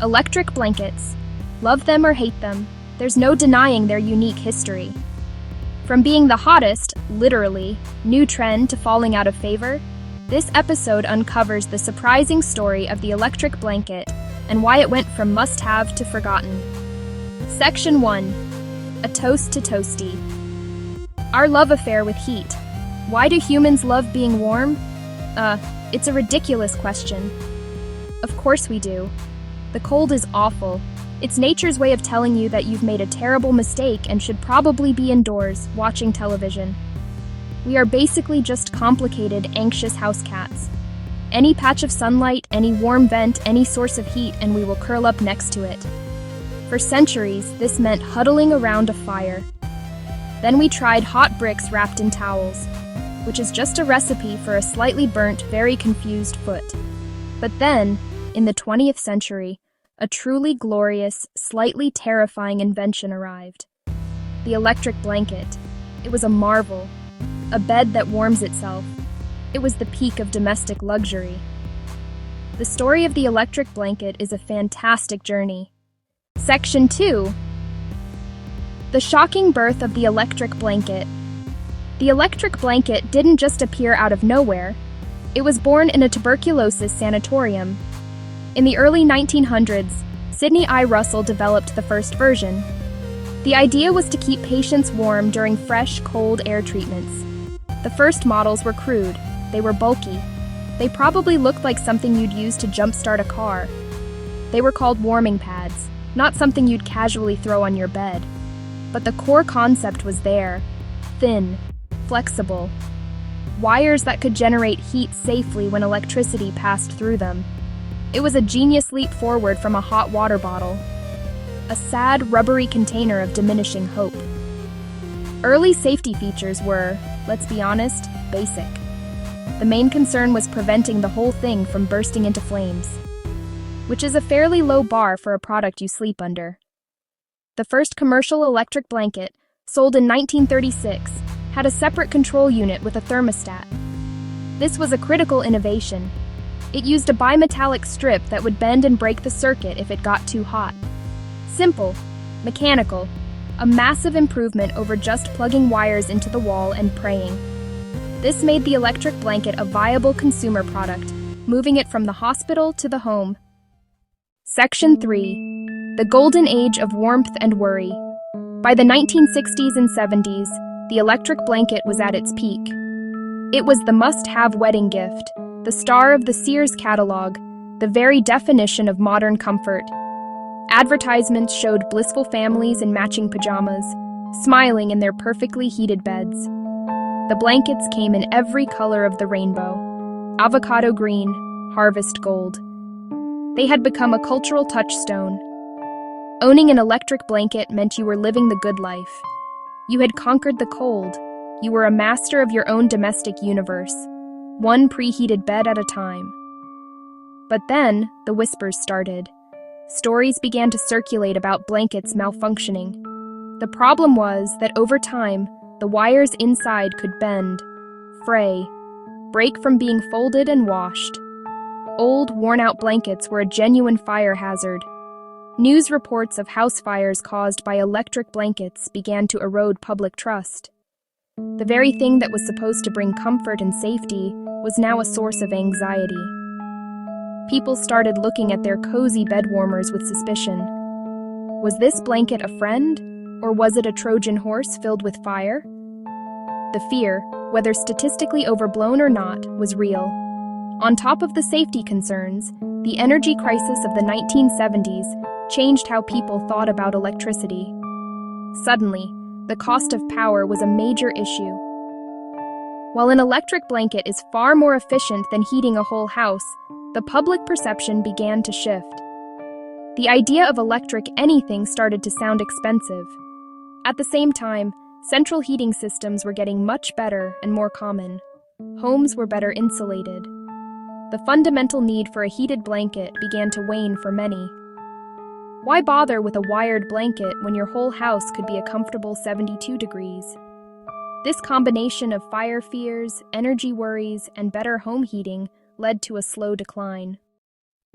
Electric blankets. Love them or hate them, there's no denying their unique history. From being the hottest, literally, new trend to falling out of favor, this episode uncovers the surprising story of the electric blanket and why it went from must-have to forgotten. Section 1. A Toast to Toasty. Our love affair with heat. Why do humans love being warm? It's a ridiculous question. Of course we do. The cold is awful. It's nature's way of telling you that you've made a terrible mistake and should probably be indoors, watching television. We are basically just complicated, anxious house cats. Any patch of sunlight, any warm vent, any source of heat, and we will curl up next to it. For centuries, this meant huddling around a fire. Then we tried hot bricks wrapped in towels, which is just a recipe for a slightly burnt, very confused foot. But then, in the 20th century, a truly glorious, slightly terrifying invention arrived. The electric blanket. It was a marvel. A bed that warms itself. It was the peak of domestic luxury. The story of the electric blanket is a fantastic journey. Section 2. The shocking birth of the electric blanket. The electric blanket didn't just appear out of nowhere. It was born in a tuberculosis sanatorium. In the early 1900s, Sidney I. Russell developed the first version. The idea was to keep patients warm during fresh, cold air treatments. The first models were crude. They were bulky. They probably looked like something you'd use to jumpstart a car. They were called warming pads, not something you'd casually throw on your bed. But the core concept was there. Thin, flexible. Wires that could generate heat safely when electricity passed through them. It was a genius leap forward from a hot water bottle. A sad, rubbery container of diminishing hope. Early safety features were, let's be honest, basic. The main concern was preventing the whole thing from bursting into flames, which is a fairly low bar for a product you sleep under. The first commercial electric blanket, sold in 1936, had a separate control unit with a thermostat. This was a critical innovation. It used a bimetallic strip that would bend and break the circuit if it got too hot. Simple, mechanical, a massive improvement over just plugging wires into the wall and praying. This made the electric blanket a viable consumer product, moving it from the hospital to the home. Section 3. The Golden Age of Warmth and Worry. By the 1960s and 70s, the electric blanket was at its peak. It was the must-have wedding gift, the star of the Sears catalog, the very definition of modern comfort. Advertisements showed blissful families in matching pajamas, smiling in their perfectly heated beds. The blankets came in every color of the rainbow: avocado green, harvest gold. They had become a cultural touchstone. Owning an electric blanket meant you were living the good life. You had conquered the cold. You were a master of your own domestic universe, one preheated bed at a time. But then, the whispers started. Stories began to circulate about blankets malfunctioning. The problem was that over time, the wires inside could bend, fray, break from being folded and washed. Old, worn-out blankets were a genuine fire hazard. News reports of house fires caused by electric blankets began to erode public trust. The very thing that was supposed to bring comfort and safety was now a source of anxiety. People started looking at their cozy bed warmers with suspicion. Was this blanket a friend, or was it a Trojan horse filled with fire? The fear, whether statistically overblown or not, was real. On top of the safety concerns, the energy crisis of the 1970s changed how people thought about electricity. Suddenly, the cost of power was a major issue. While an electric blanket is far more efficient than heating a whole house, the public perception began to shift. The idea of electric anything started to sound expensive. At the same time, central heating systems were getting much better and more common. Homes were better insulated. The fundamental need for a heated blanket began to wane for many. Why bother with a wired blanket when your whole house could be a comfortable 72 degrees? This combination of fire fears, energy worries, and better home heating led to a slow decline.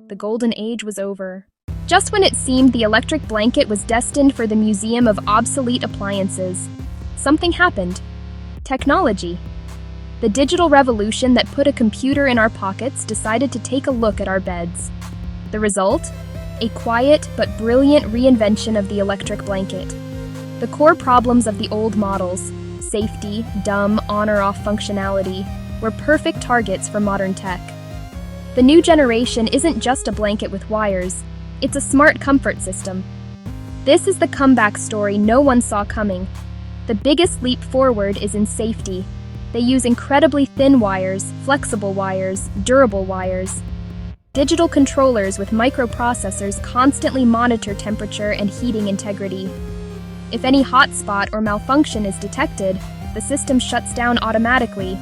The golden age was over. Just when it seemed the electric blanket was destined for the Museum of Obsolete Appliances, something happened. Technology. The digital revolution that put a computer in our pockets decided to take a look at our beds. The result? A quiet but brilliant reinvention of the electric blanket. The core problems of the old models, safety, dumb, on-or-off functionality, were perfect targets for modern tech. The new generation isn't just a blanket with wires, it's a smart comfort system. This is the comeback story no one saw coming. The biggest leap forward is in safety. They use incredibly thin wires, flexible wires, durable wires. Digital controllers with microprocessors constantly monitor temperature and heating integrity. If any hotspot or malfunction is detected, the system shuts down automatically.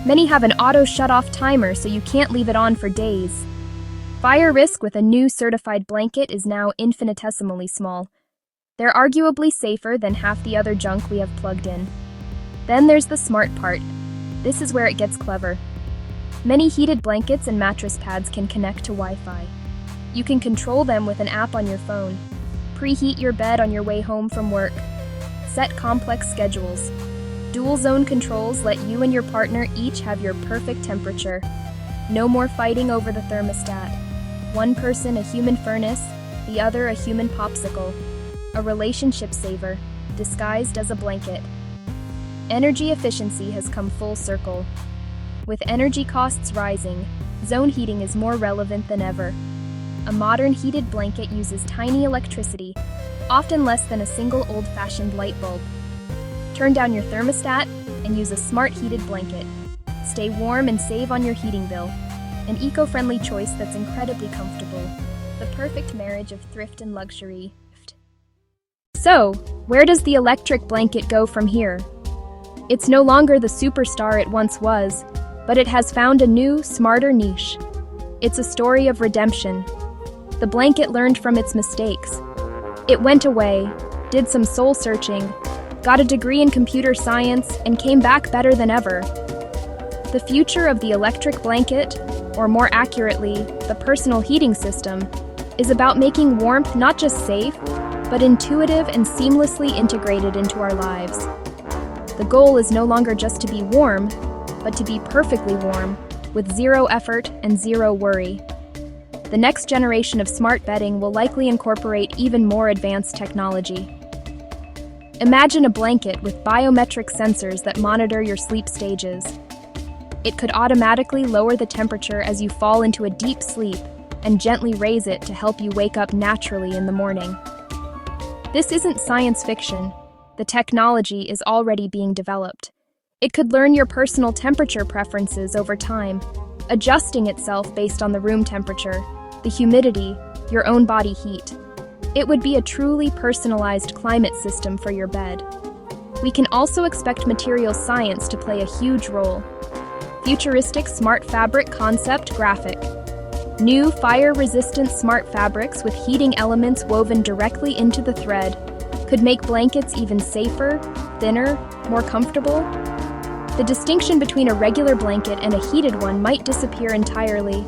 Many have an auto shut-off timer so you can't leave it on for days. Fire risk with a new certified blanket is now infinitesimally small. They're arguably safer than half the other junk we have plugged in. Then there's the smart part. This is where it gets clever. Many heated blankets and mattress pads can connect to Wi-Fi. You can control them with an app on your phone. Preheat your bed on your way home from work. Set complex schedules. Dual zone controls let you and your partner each have your perfect temperature. No more fighting over the thermostat. One person a human furnace, the other a human popsicle. A relationship saver, disguised as a blanket. Energy efficiency has come full circle. With energy costs rising, zone heating is more relevant than ever. A modern heated blanket uses tiny electricity, often less than a single old-fashioned light bulb. Turn down your thermostat and use a smart heated blanket. Stay warm and save on your heating bill. An eco-friendly choice that's incredibly comfortable. The perfect marriage of thrift and luxury. So, where does the electric blanket go from here? It's no longer the superstar it once was, but it has found a new, smarter niche. It's a story of redemption. The blanket learned from its mistakes. It went away, did some soul-searching, got a degree in computer science, and came back better than ever. The future of the electric blanket, or more accurately, the personal heating system, is about making warmth not just safe, but intuitive and seamlessly integrated into our lives. The goal is no longer just to be warm, but to be perfectly warm, with zero effort and zero worry. The next generation of smart bedding will likely incorporate even more advanced technology. Imagine a blanket with biometric sensors that monitor your sleep stages. It could automatically lower the temperature as you fall into a deep sleep and gently raise it to help you wake up naturally in the morning. This isn't science fiction. The technology is already being developed. It could learn your personal temperature preferences over time, adjusting itself based on the room temperature, the humidity, your own body heat. It would be a truly personalized climate system for your bed. We can also expect materials science to play a huge role. Futuristic smart fabric concept graphic. New fire-resistant smart fabrics with heating elements woven directly into the thread could make blankets even safer, thinner, more comfortable. The distinction between a regular blanket and a heated one might disappear entirely.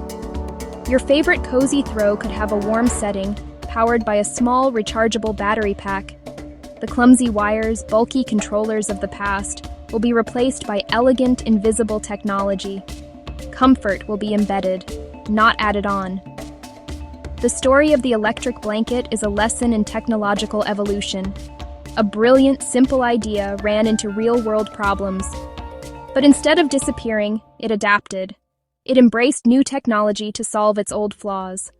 Your favorite cozy throw could have a warm setting, powered by a small, rechargeable battery pack. The clumsy wires, bulky controllers of the past will be replaced by elegant, invisible technology. Comfort will be embedded, not added on. The story of the electric blanket is a lesson in technological evolution. A brilliant, simple idea ran into real-world problems. But instead of disappearing, it adapted. It embraced new technology to solve its old flaws.